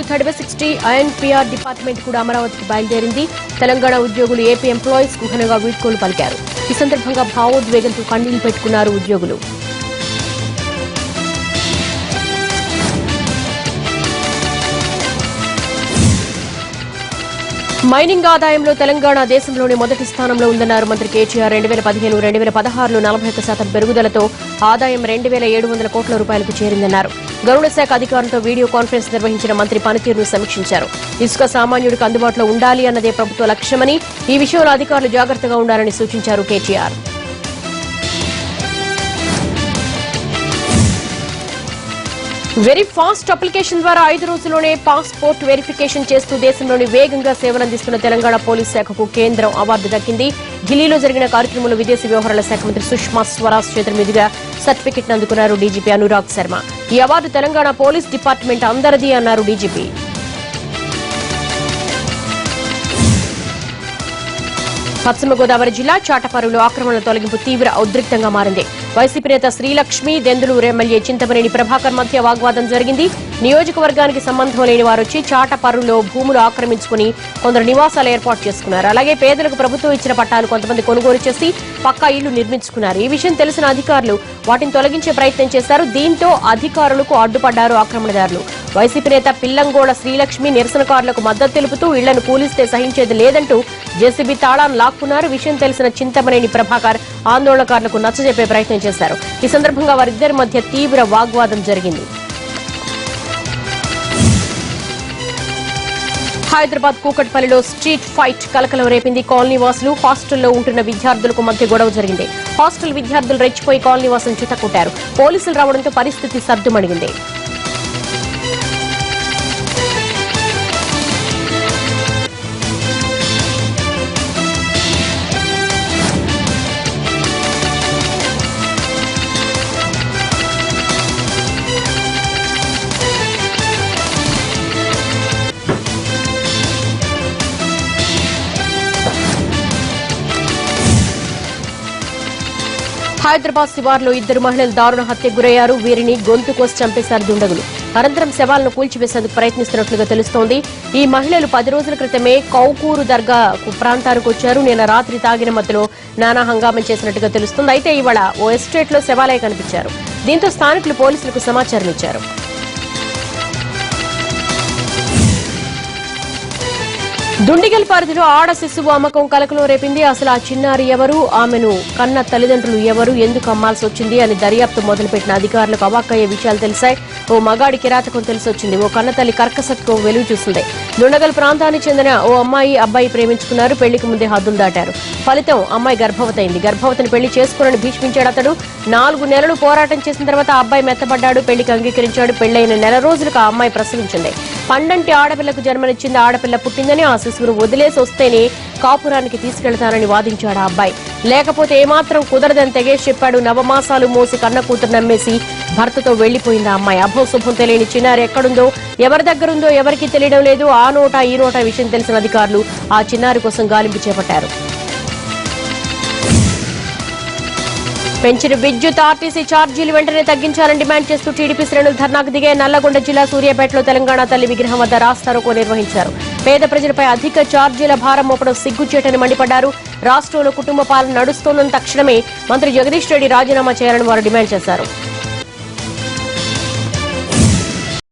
60 INPR department కూడా అమరావతికి బయలుదేరింది. తెలంగాణ ఉద్యోగులు ఏపీ ఎంప్లాయీస్ కు ఘనంగా వీడ్కోలు పలికారు. ఈ సందర్భంగా భావోద్వేగంతో కన్నీళ్లు పెట్టుకున్నారు ఉద్యోగులు. మైనింగ్ ఆదాయంలో తెలంగాణ దేశంలోనే మొదటి స్థానంలో ఉందన్నారు మంత్రి కేటీఆర్. 2015-2016లో 41% పెరుగుదలతో ఆదాయం 2,700 కోట్ల రూపాయలకు చేరిందన్నారు. గరుడ శాఖ అధికారులతో వీడియో కాన్ఫరెన్స్ నిర్వహించిన మంత్రి పనితీరును సమీక్షించారు. ఇసుక సామాన్యుడికి అందుబాటులో ఉండాలి అన్నదే ప్రభుత్వ లక్ష్యమని, ఈ విషయంలో అధికారులు జాగ్రత్తగా ఉండాలని సూచించారు కేటీఆర్. వెరీ ఫాస్ట్ అప్లికేషన్ ద్వారా 5 రోజుల్లోనే పాస్పోర్ట్ వెరిఫికేషన్ చేస్తూ దేశంలోని వేగంగా సేవలందిస్తున్న తెలంగాణ పోలీస్ శాఖకు కేంద్రం అవార్డు దక్కింది. ఢిల్లీలో జరిగిన కార్యక్రమంలో విదేశీ వ్యవహారాల శాఖ మంత్రి సుష్మా స్వరాజ్ చేతుల మీదుగా సర్టిఫికెట్ అందుకున్నారు డీజీపీ అనురాగ్ శర్మ. ఈ అవార్డు తెలంగాణ పోలీస్ డిపార్ట్మెంట్ అందరిది అన్నారు డీజీపీ. పశ్చిమ గోదావరి జిల్లా చాటపరులో ఆక్రమణల తొలగింపు తీవ్ర ఉద్రిక్తంగా మారింది. వైసీపీ నేత శ్రీలక్ష్మి, దెందులూరు ఎమ్మెల్యే చింతమనేని ప్రభాకర్ మధ్య వాగ్వాదం జరిగింది. నియోజకవర్గానికి సంబంధం లేని వారొచ్చి చాటపరులో భూములు ఆక్రమించుకుని కొందరు నివాసాలు ఏర్పాటు చేసుకున్నారు. అలాగే పేదలకు ప్రభుత్వం ఇచ్చిన పట్టాలు కొంతమంది కొనుగోలు చేసి పక్కా ఇళ్లు నిర్మించుకున్నారు. ఈ విషయం తెలిసిన అధికారులు వాటిని తొలగించే ప్రయత్నం చేశారు. దీంతో అధికారులకు అడ్డుపడ్డారు ఆక్రమణదారులు. వైసీపీ నేత పిల్లంగోళ శ్రీలక్ష్మి నిరసనకారులకు మద్దతు తెలుపుతూ ఇళ్లను కూలిస్తే సహించేది లేదంటూ జేసీబీ తాళాన్ని లాక్కున్నారు. విషయం తెలిసిన చింతమనేని ప్రభాకర్ ఆందోళనకారులకు నచ్చజెప్పే ప్రయత్నం చేశారు. ఈ సందర్భంగా వారిద్దరి మధ్య తీవ్ర వాగ్వాదం జరిగింది. హైదరాబాద్ కూకట్పల్లిలో స్ట్రీట్ ఫైట్ కలకలం రేపింది. కాలనీ వాసులు, హాస్టల్లో ఉంటున్న విద్యార్థులకు మధ్య గొడవ జరిగింది. హాస్టల్ విద్యార్థులు రెచ్చిపోయి కాలనీ వాసులను చుట్టకొట్టారు. పోలీసులు రావడంతో పరిస్థితి సద్దుమణిగింది. హైదరాబాద్ శివార్లో 2 మహిళలు దారుణ హత్యకు గురయ్యారు. వీరిని గొంతు కోసి చంపేశారు దుండగులు. అనంతరం శవాలను కూల్చివేసేందుకు ప్రయత్నిస్తున్నట్లుగా తెలుస్తోంది. ఈ మహిళలు 10 రోజుల క్రితమే కౌకూరు దర్గా ప్రాంతానికి వచ్చారు. నిన్న రాత్రి తాగిన మత్తులో నానా హంగామం చేసినట్టుగా తెలుస్తోంది. అయితే ఇవాళ ఓ ఎస్టేట్ లో శవాలే కనిపించారు. దీంతో స్థానికులు పోలీసులకు సమాచారం ఇచ్చారు. దుండిగల్ పరిధిలో ఆడ శిశువు అమ్మకం కలకలం రేపింది. అసలు ఆ చిన్నారి ఎవరు, ఆమెను కన్న తల్లిదండ్రులు ఎవరు, ఎందుకు అమ్మాల్సి వచ్చింది అని దర్యాప్తు మొదలుపెట్టిన అధికారులకు అవాక్కయ్యే విషయాలు తెలిసాయి. ఓ మగాడి కిరాతకం తెలిసొచ్చింది. ఓ కన్నతల్లి కర్కసత్వం వెలుగు చూసింది. దుండగల్ ప్రాంతానికి చెందిన ఓ అమ్మాయి, అబ్బాయి ప్రేమించుకున్నారు. పెళ్లికి ముందే హద్దులు దాటారు. ఫలితం అమ్మాయి గర్భవతైంది. గర్భవతిని పెళ్లి చేసుకోనని భీష్మించాడు అతడు. 4 నెలలు పోరాటం చేసిన తర్వాత ఆ అబ్బాయి మెత్తబడ్డాడు. పెళ్లికి అంగీకరించాడు. పెళ్లైన నెల రోజులకు ఆ అమ్మాయి ప్రసవించింది. పండంటి ఆడపిల్లకు జన్మనిచ్చింది. ఆడపిల్ల పుట్టిందని ఆ శిశువును వదిలేసి వస్తేనే కాపురానికి తీసుకెళ్తానని వాదించాడు ఆ అబ్బాయి. లేకపోతే ఏమాత్రం కుదరదని తెగేసి చెప్పాడు. నవమాసాలు మోసి కన్న కూతురు నమ్మేసి భర్తతో వెళ్లిపోయింది ఆ అమ్మాయి. అభోశుభం తెలియని చిన్నారి ఎక్కడుందో, ఎవరి దగ్గరుందో ఎవరికీ తెలియడం లేదు. ఆ నోట ఈ నోట విషయం తెలిసిన అధికారులు ఆ చిన్నారి కోసం గాలింపు చేపట్టారు. పెంచిన విద్యుత్ ఆర్టీసీ ఛార్జీలు వెంటనే తగ్గించాలని డిమాండ్ చేస్తూ టీడీపీ శ్రేణులు ధర్నాకు దిగే. నల్లగొండ జిల్లా సూర్యాపేటలో తెలంగాణ తల్లి విగ్రహం వద్ద రాస్తారోకో నిర్వహించారు. పేద ప్రజలపై అధిక ఛార్జీల భారం మోపడం సిగ్గుచేటని మండిపడ్డారు. రాష్ట్రంలో కుటుంబ పాలన నడుస్తోన్న తక్షణమే మంత్రి జగదీష్ రెడ్డి రాజీనామా చేయాలని వారు డిమాండ్ చేశారు.